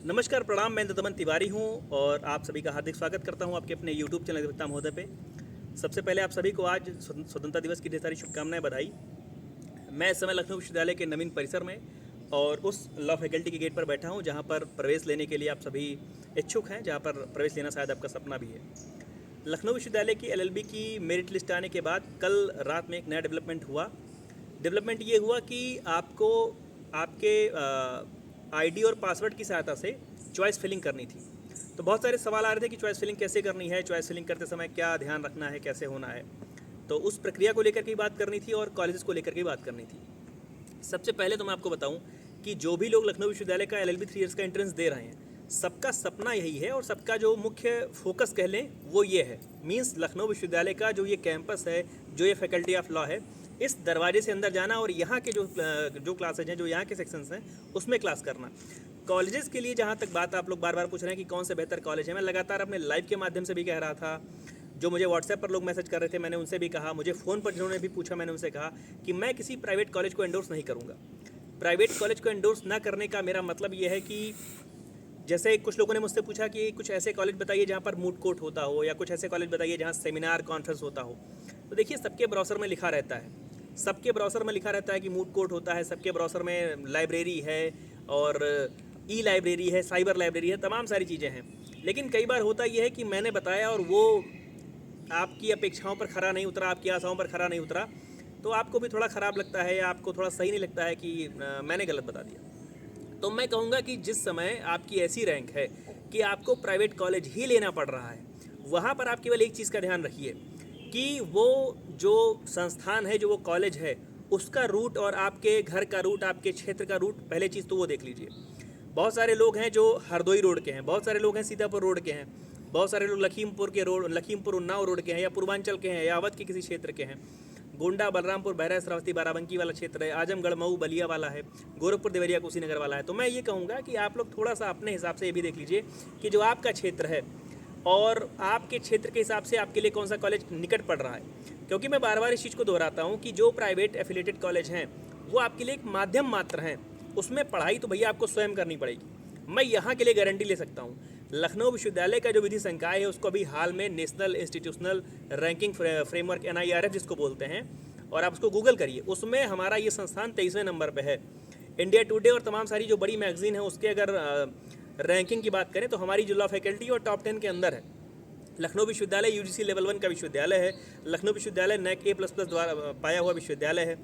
नमस्कार, प्रणाम। मैं दमन तिवारी हूं और आप सभी का हार्दिक स्वागत करता हूं आपके अपने यूट्यूब चैनल अधिवक्ता महोदय पे। सबसे पहले आप सभी को आज स्वतंत्रता दिवस की ढेर सारी शुभकामनाएं, बधाई। मैं इस समय लखनऊ विश्वविद्यालय के नवीन परिसर में और उस लॉ फैकल्टी के गेट पर बैठा हूं जहां पर प्रवेश लेने के लिए आप सभी इच्छुक हैं, जहां पर प्रवेश लेना शायद आपका सपना भी है। लखनऊ विश्वविद्यालय की LLB की मेरिट लिस्ट आने के बाद कल रात में एक नया डेवलपमेंट हुआ। डेवलपमेंट ये हुआ कि आपको आपके ID और पासवर्ड की सहायता से चॉइस फिलिंग करनी थी। तो बहुत सारे सवाल आ रहे थे कि चॉइस फिलिंग कैसे करनी है, चॉइस फिलिंग करते समय क्या ध्यान रखना है, कैसे होना है। तो उस प्रक्रिया को लेकर के बात करनी थी और कॉलेजेस को लेकर के बात करनी थी। सबसे पहले तो मैं आपको बताऊं कि जो भी लोग लखनऊ विश्वविद्यालय का LLB 3 ईयर्स का एंट्रेंस दे रहे हैं, सबका सपना यही है और सबका जो मुख्य फोकस कह लें वो ये है। मीन्स लखनऊ विश्वविद्यालय का जो ये कैंपस है, जो ये फैकल्टी ऑफ लॉ है, इस दरवाजे से अंदर जाना और यहाँ के जो क्लासेज हैं, जो यहाँ के सेक्शंस हैं, उसमें क्लास करना। कॉलेजेस के लिए जहाँ तक बात आप लोग बार बार पूछ रहे हैं कि कौन से बेहतर कॉलेज है, मैं लगातार अपने लाइव के माध्यम से भी कह रहा था। जो मुझे व्हाट्सएप पर लोग मैसेज कर रहे थे, मैंने उनसे भी कहा। मुझे फ़ोन पर जिन्होंने भी पूछा, मैंने उनसे कहा कि मैं किसी प्राइवेट कॉलेज को एंडोर्स नहीं करूँगा। प्राइवेट कॉलेज को एंडोर्स ना करने का मेरा मतलब ये है कि जैसे कुछ लोगों ने मुझसे पूछा कि कुछ ऐसे कॉलेज बताइए जहाँ पर मूड कोर्ट होता हो, या कुछ ऐसे कॉलेज बताइए जहाँ सेमिनार कॉन्फ्रेंस होता हो। तो देखिए, सबके ब्राउज़र में लिखा रहता है, सबके ब्राउज़र में लिखा रहता है कि मूड कोर्ट होता है, सबके ब्राउज़र में लाइब्रेरी है और लाइब्रेरी है, साइबर लाइब्रेरी है, तमाम सारी चीज़ें हैं। लेकिन कई बार होता यह है कि मैंने बताया और वो आपकी अपेक्षाओं पर खरा नहीं उतरा, आपकी आशाओं पर खरा नहीं उतरा, तो आपको भी थोड़ा ख़राब लगता है या आपको थोड़ा सही नहीं लगता है कि मैंने गलत बता दिया। तो मैं कहूँगा कि जिस समय आपकी ऐसी रैंक है कि आपको प्राइवेट कॉलेज ही लेना पड़ रहा है, वहाँ पर आप केवल एक चीज़ का ध्यान रखिए कि वो जो संस्थान है, जो वो कॉलेज है, उसका रूट और आपके घर का रूट, आपके क्षेत्र का रूट, पहले चीज़ तो वो देख लीजिए। बहुत सारे लोग हैं जो हरदोई रोड के हैं, बहुत सारे लोग हैं सीतापुर रोड के हैं, बहुत सारे लोग लखीमपुर उन्नाव रोड के हैं, या पूर्वांचल के हैं, या अवध के किसी क्षेत्र के हैं। गोंडा, बलरामपुर, बहरा, श्रावस्ती, बाराबंकी वाला क्षेत्र है, आजमगढ़, मऊ, बलिया वाला है, गोरखपुर, देवरिया, कुशीनगर वाला है। तो मैं ये कहूँगा कि आप लोग थोड़ा सा अपने हिसाब से ये भी देख लीजिए कि जो आपका क्षेत्र है और आपके क्षेत्र के हिसाब से आपके लिए कौन सा कॉलेज निकट पड़ रहा है। क्योंकि मैं बार बार इस चीज़ को दोहराता हूँ कि जो प्राइवेट एफिलेटेड कॉलेज हैं वो आपके लिए एक माध्यम मात्र हैं, उसमें पढ़ाई तो भैया आपको स्वयं करनी पड़ेगी। मैं यहाँ के लिए गारंटी ले सकता हूँ, लखनऊ विश्वविद्यालय का जो विधि संकाय है उसको अभी हाल में national institutional ranking framework NIRF जिसको बोलते हैं, और आप उसको गूगल करिए, उसमें हमारा ये संस्थान 23वें नंबर पे है। इंडिया टुडे और तमाम सारी जो बड़ी मैगजीन है उसके अगर रैंकिंग की बात करें तो हमारी जो लॉ फैकल्टी और टॉप 10 के अंदर है। लखनऊ विश्वविद्यालय UGC लेवल 1 का विश्वविद्यालय है। लखनऊ विश्वविद्यालय NAC A++ द्वारा पाया हुआ विश्वविद्यालय है।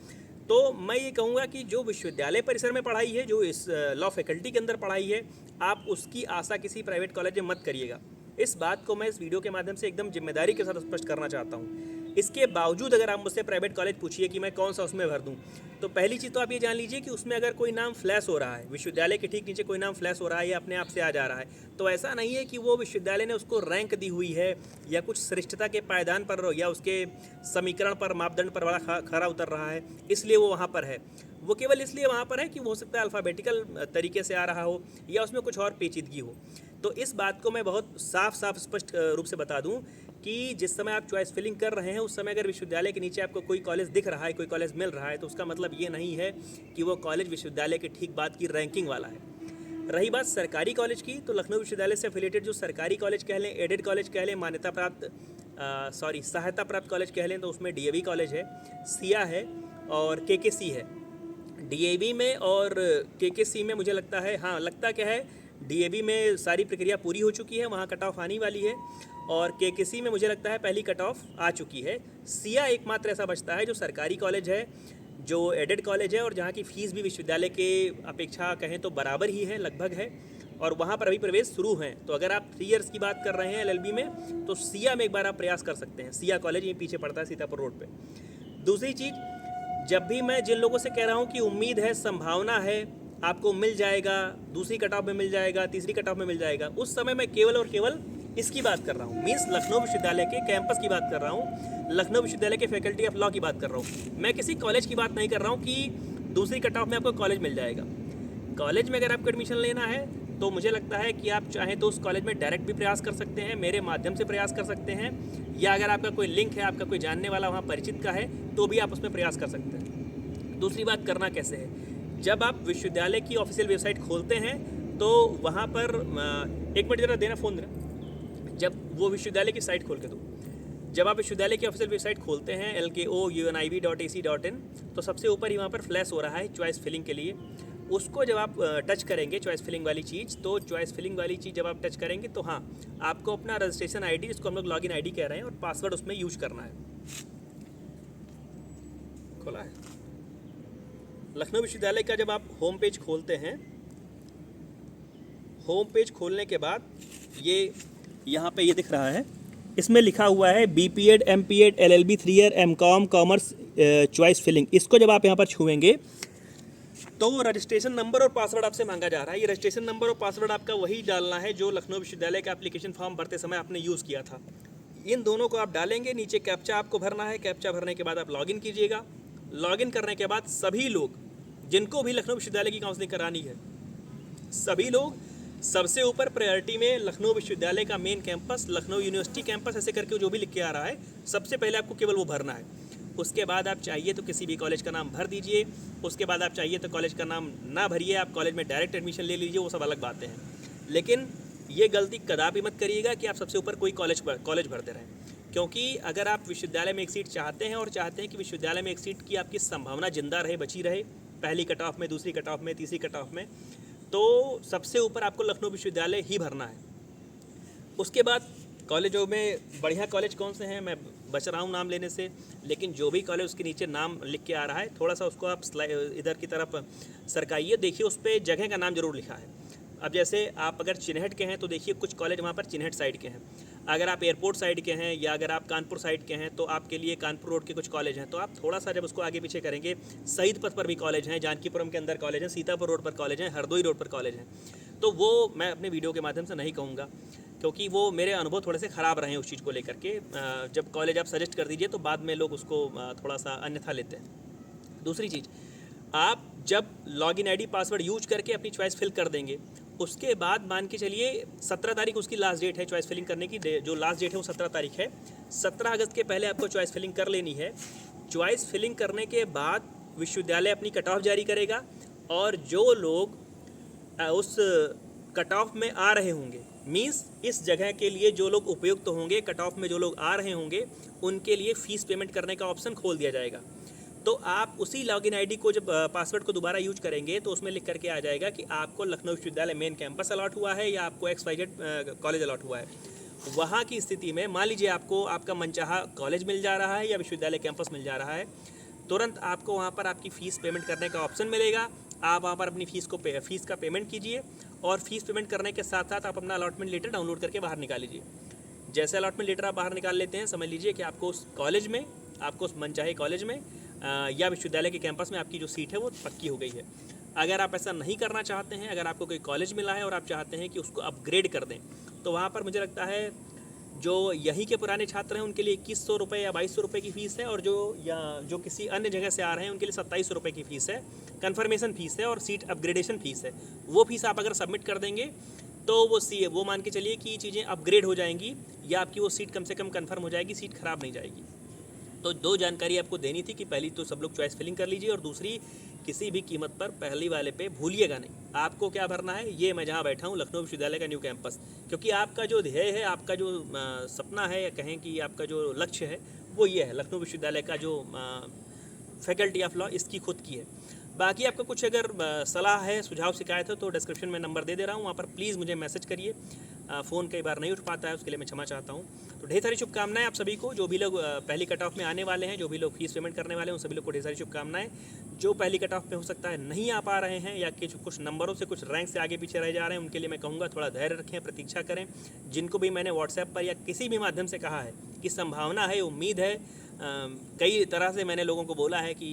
तो मैं ये कहूँगा कि जो विश्वविद्यालय परिसर में पढ़ाई है, जो इस लॉ फैकल्टी के अंदर पढ़ाई है, आप उसकी आशा किसी प्राइवेट कॉलेज में मत करिएगा। इस बात को मैं इस वीडियो के माध्यम से एकदम जिम्मेदारी के साथ स्पष्ट करना चाहता हूँ। इसके बावजूद अगर आप मुझसे प्राइवेट कॉलेज पूछिए कि मैं कौन सा उसमें भर दूँ, तो पहली चीज़ तो आप ये जान लीजिए कि उसमें अगर कोई नाम फ्लैश हो रहा है, विश्वविद्यालय के ठीक नीचे कोई नाम फ्लैश हो रहा है या अपने आप से आ जा रहा है, तो ऐसा नहीं है कि वो विश्वविद्यालय ने उसको रैंक दी हुई है या कुछ श्रेष्ठता के पायदान पर या उसके समीकरण पर, मापदंड पर बड़ा खरा उतर रहा है इसलिए वो वहाँ पर है। वो केवल इसलिए वहाँ पर है कि हो सकता है अल्फ़ाबेटिकल तरीके से आ रहा हो या उसमें कुछ और पेचीदगी हो। तो इस बात को मैं बहुत साफ स्पष्ट रूप से बता दूं कि जिस समय आप चॉइस फिलिंग कर रहे हैं उस समय अगर विश्वविद्यालय के नीचे आपको कोई कॉलेज दिख रहा है, कोई कॉलेज मिल रहा है, तो उसका मतलब ये नहीं है कि वो कॉलेज विश्वविद्यालय के ठीक बाद की रैंकिंग वाला है। रही बात सरकारी कॉलेज की, तो लखनऊ विश्वविद्यालय से एफिलेटेड जो सरकारी कॉलेज कह लें, एडेड कॉलेज कह लें, मान्यता प्राप्त सहायता प्राप्त कॉलेज कह लें, तो उसमें DAV कॉलेज है, सिया है और KKC है। DAV में और KKC में मुझे लगता है, हाँ लगता क्या है, DAV में सारी प्रक्रिया पूरी हो चुकी है, वहाँ कट ऑफ आने वाली है, और KKC में मुझे लगता है पहली कट ऑफ आ चुकी है। सिया एकमात्र ऐसा बचता है जो सरकारी कॉलेज है, जो एडेड कॉलेज है और जहाँ की फ़ीस भी विश्वविद्यालय के अपेक्षा कहें तो बराबर ही है, लगभग है, और वहाँ पर अभी प्रवेश शुरू हैं। तो अगर आप 3 ईयर्स की बात कर रहे हैं LLB में, तो सिया में एक बार आप प्रयास कर सकते हैं। सिया कॉलेज ये पीछे पड़ता है सीतापुर रोड पे। दूसरी चीज़, जब भी मैं जिन लोगों से कह रहा हूँ कि उम्मीद है, संभावना है, आपको मिल जाएगा, दूसरी कट ऑफ में मिल जाएगा, तीसरी कट ऑफ में मिल जाएगा, उस समय मैं केवल और केवल इसकी बात कर रहा हूँ। मीन्स लखनऊ विश्वविद्यालय के कैंपस की बात कर रहा हूँ, लखनऊ विश्वविद्यालय के फैकल्टी ऑफ लॉ की बात कर रहा हूँ। मैं किसी कॉलेज की बात नहीं कर रहा हूँ कि दूसरी कट ऑफ में आपको कॉलेज मिल जाएगा। कॉलेज में अगर आपको एडमिशन लेना है तो मुझे लगता है कि आप चाहें तो उस कॉलेज में डायरेक्ट भी प्रयास कर सकते हैं, मेरे माध्यम से प्रयास कर सकते हैं, या अगर आपका कोई लिंक है, आपका कोई जानने वाला वहाँ परिचित का है, तो भी आप उसमें प्रयास कर सकते हैं। दूसरी बात, करना कैसे है, जब आप विश्वविद्यालय की ऑफिशियल वेबसाइट खोलते हैं तो वहाँ पर एक मिनट ज़रा देना, फ़ोन देना। जब वो विश्वविद्यालय की साइट खोल के दो, जब आप विश्वविद्यालय की ऑफिशियल वेबसाइट खोलते हैं lkounib.ac.in, तो सबसे ऊपर ही वहाँ पर फ्लैश हो रहा है चॉइस फिलिंग के लिए। उसको जब आप टच करेंगे चॉइस फिलिंग वाली चीज़, तो चॉइस फिलिंग वाली चीज़ जब आप टच करेंगे तो हाँ, आपको अपना रजिस्ट्रेशन आईडी, जिसको हम लोग लॉगिन आईडी कह रहे हैं, और पासवर्ड उसमें यूज करना है। खोला है लखनऊ विश्वविद्यालय का। जब आप होम पेज खोलते हैं, होम पेज खोलने के बाद ये यहाँ पे ये दिख रहा है, इसमें लिखा हुआ है BPEd, MPEd, LLB 3 year, MCOM, commerce, choice filling. इसको जब आप यहाँ पर छुएंगे तो रजिस्ट्रेशन नंबर और पासवर्ड आपसे मांगा जा रहा है। ये रजिस्ट्रेशन नंबर और पासवर्ड आपका वही डालना है जो लखनऊ विश्वविद्यालय का एप्लीकेशन फॉर्म भरते समय आपने यूज़ किया था। इन दोनों को आप डालेंगे, नीचे कैप्चा आपको भरना है। कैप्चा भरने के बाद आप लॉगिन कीजिएगा। लॉगिन करने के बाद सभी लोग जिनको भी लखनऊ विश्वविद्यालय की काउंसलिंग करानी है, सभी लोग सबसे ऊपर प्रायोरिटी में लखनऊ विश्वविद्यालय का main campus, Lucknow university campus, ऐसे करके जो भी लिख के आ रहा है, सबसे पहले आपको केवल वो भरना है। उसके बाद आप चाहिए तो किसी भी कॉलेज का नाम भर दीजिए। उसके बाद आप चाहिए तो कॉलेज का नाम ना भरिए, आप कॉलेज में डायरेक्ट एडमिशन ले लीजिए, वो सब अलग बातें हैं। लेकिन ये गलती कदापि मत करिएगा कि आप सबसे ऊपर कोई कॉलेज भरते रहें, क्योंकि अगर आप विश्वविद्यालय में एक सीट चाहते हैं और चाहते हैं कि विश्वविद्यालय में एक सीट की आपकी संभावना जिंदा रहे, बची रहे, पहली कट ऑफ में, दूसरी कट ऑफ में, तीसरी कट ऑफ में, तो सबसे ऊपर आपको लखनऊ विश्वविद्यालय ही भरना है। उसके बाद कॉलेजों में बढ़िया कॉलेज कौन से हैं, मैं बच रहा हूँ नाम लेने से, लेकिन जो भी कॉलेज उसके नीचे नाम लिख के आ रहा है, थोड़ा सा उसको आप इधर की तरफ सरकाइए, देखिए उस पर जगह का नाम जरूर लिखा है। अब जैसे आप अगर चिन्हट के हैं तो देखिए कुछ कॉलेज वहाँ पर चिन्हट साइड के हैं। अगर आप एयरपोर्ट साइड के हैं या अगर आप कानपुर साइड के हैं तो आपके लिए कानपुर रोड के कुछ कॉलेज हैं। तो आप थोड़ा सा जब उसको आगे पीछे करेंगे, शहीद पथ पर भी कॉलेज हैं, जानकीपुरम के अंदर कॉलेज हैं, सीतापुर रोड पर कॉलेज हैं, हरदोई रोड पर कॉलेज हैं। तो वो मैं अपने वीडियो के माध्यम से नहीं कहूँगा, क्योंकि वो मेरे अनुभव थोड़े से ख़राब रहे हैं उस चीज़ को लेकर के। जब कॉलेज आप सजेस्ट कर दीजिए तो बाद में लोग उसको थोड़ा सा अन्यथा लेते हैं। दूसरी चीज़, आप जब लॉगिन आईडी पासवर्ड यूज करके अपनी चॉइस फिल कर देंगे, उसके बाद मान के चलिए 17 तारीख उसकी लास्ट डेट है चॉइस फिलिंग करने की। जो लास्ट डेट है वो 17 तारीख है। 17 अगस्त के पहले आपको चॉइस फिलिंग कर लेनी है। चॉइस फिलिंग करने के बाद विश्वविद्यालय अपनी कट ऑफ जारी करेगा, और जो लोग उस कट ऑफ में आ रहे होंगे, मीन्स इस जगह के लिए जो लोग उपयुक्त होंगे, कट ऑफ में जो लोग आ रहे होंगे, उनके लिए फ़ीस पेमेंट करने का ऑप्शन खोल दिया जाएगा। तो आप उसी लॉगिन आईडी को जब पासवर्ड को दोबारा यूज करेंगे तो उसमें लिख करके आ जाएगा कि आपको लखनऊ विश्वविद्यालय मेन कैंपस अलॉट हुआ है या आपको XYZ कॉलेज अलॉट हुआ है। वहाँ की स्थिति में मान लीजिए आपको आपका मनचाहा कॉलेज मिल जा रहा है या विश्वविद्यालय कैंपस मिल जा रहा है, तुरंत आपको वहाँ पर आपकी फ़ीस पेमेंट करने का ऑप्शन मिलेगा। आप वहाँ पर अपनी फ़ीस का पेमेंट कीजिए, और फीस पेमेंट करने के साथ साथ आप अपना अलॉटमेंट लेटर डाउनलोड करके बाहर निकाल लीजिए। जैसे अलॉटमेंट लेटर आप बाहर निकाल लेते हैं, समझ लीजिए कि आपको उस कॉलेज में, आपको उस मनचाहे कॉलेज में या विश्वविद्यालय के कैंपस में आपकी जो सीट है वो पक्की हो गई है। अगर आप ऐसा नहीं करना चाहते हैं, अगर आपको कोई कॉलेज मिला है और आप चाहते हैं कि उसको अपग्रेड कर दें, तो वहाँ पर मुझे लगता है जो यहीं के पुराने छात्र हैं उनके लिए 2100 रुपये या 2200 रुपये की फ़ीस है, और जो किसी अन्य जगह से आ रहे हैं उनके लिए 2700 रुपये की फ़ीस है। कन्फर्मेशन फ़ीस है और सीट अपग्रेडेशन फ़ीस है। वो फ़ीस आप अगर सबमिट कर देंगे तो वो मान के चलिए कि चीज़ें अपग्रेड हो जाएंगी, या आपकी वो सीट कम से कम कन्फर्म हो जाएगी, सीट ख़राब नहीं जाएगी। तो दो जानकारी आपको देनी थी कि पहली तो सब लोग चॉइस फिलिंग कर लीजिए, और दूसरी किसी भी कीमत पर पहली वाले पे भूलिएगा नहीं। आपको क्या भरना है, ये मैं जहाँ बैठा हूँ लखनऊ विश्वविद्यालय का न्यू कैंपस, क्योंकि आपका जो ध्येय है, आपका जो सपना है, या कहें कि आपका जो लक्ष्य है, वो ये है लखनऊ विश्वविद्यालय का जो फैकल्टी ऑफ लॉ, इसकी खुद की है। बाकी आपका कुछ अगर सलाह है, सुझाव, शिकायत है तो डिस्क्रिप्शन में नंबर दे रहा हूँ, वहाँ पर प्लीज़ मुझे मैसेज करिए। फ़ोन कई बार नहीं उठ पाता है, उसके लिए मैं क्षमा चाहता हूँ। तो ढेर सारी शुभकामनाएं आप सभी को, जो भी लोग पहली कट ऑफ में आने वाले हैं, जो भी लोग फीस पेमेंट करने वाले हैं, उन सभी लोग को ढेर सारी शुभकामनाएं। जो पहली कट ऑफ में हो सकता है नहीं आ पा रहे हैं, या कि कुछ नंबरों से, कुछ रैंक से आगे पीछे रह जा रहे हैं, उनके लिए मैं कहूँगा थोड़ा धैर्य रखें, प्रतीक्षा करें। जिनको भी मैंने व्हाट्सएप पर या किसी भी माध्यम से कहा है कि संभावना है, उम्मीद है, कई तरह से मैंने लोगों को बोला है कि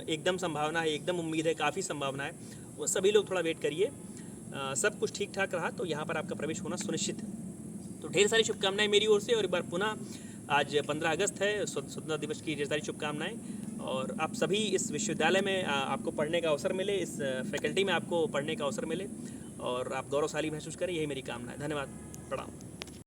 एकदम संभावना है, एकदम उम्मीद है, काफ़ी संभावना है, वो सभी लोग थोड़ा वेट करिए। सब कुछ ठीक ठाक रहा तो यहाँ पर आपका प्रवेश होना सुनिश्चित है। तो ढेर सारी शुभकामनाएं मेरी ओर से, और एक बार पुनः आज 15 अगस्त है, स्वतंत्रता दिवस की ढेर सारी शुभकामनाएं। और आप सभी इस विश्वविद्यालय में आपको पढ़ने का अवसर मिले, इस फैकल्टी में आपको पढ़ने का अवसर मिले, और आप गौरवशाली महसूस करें, यही मेरी कामना है। धन्यवाद, प्रणाम।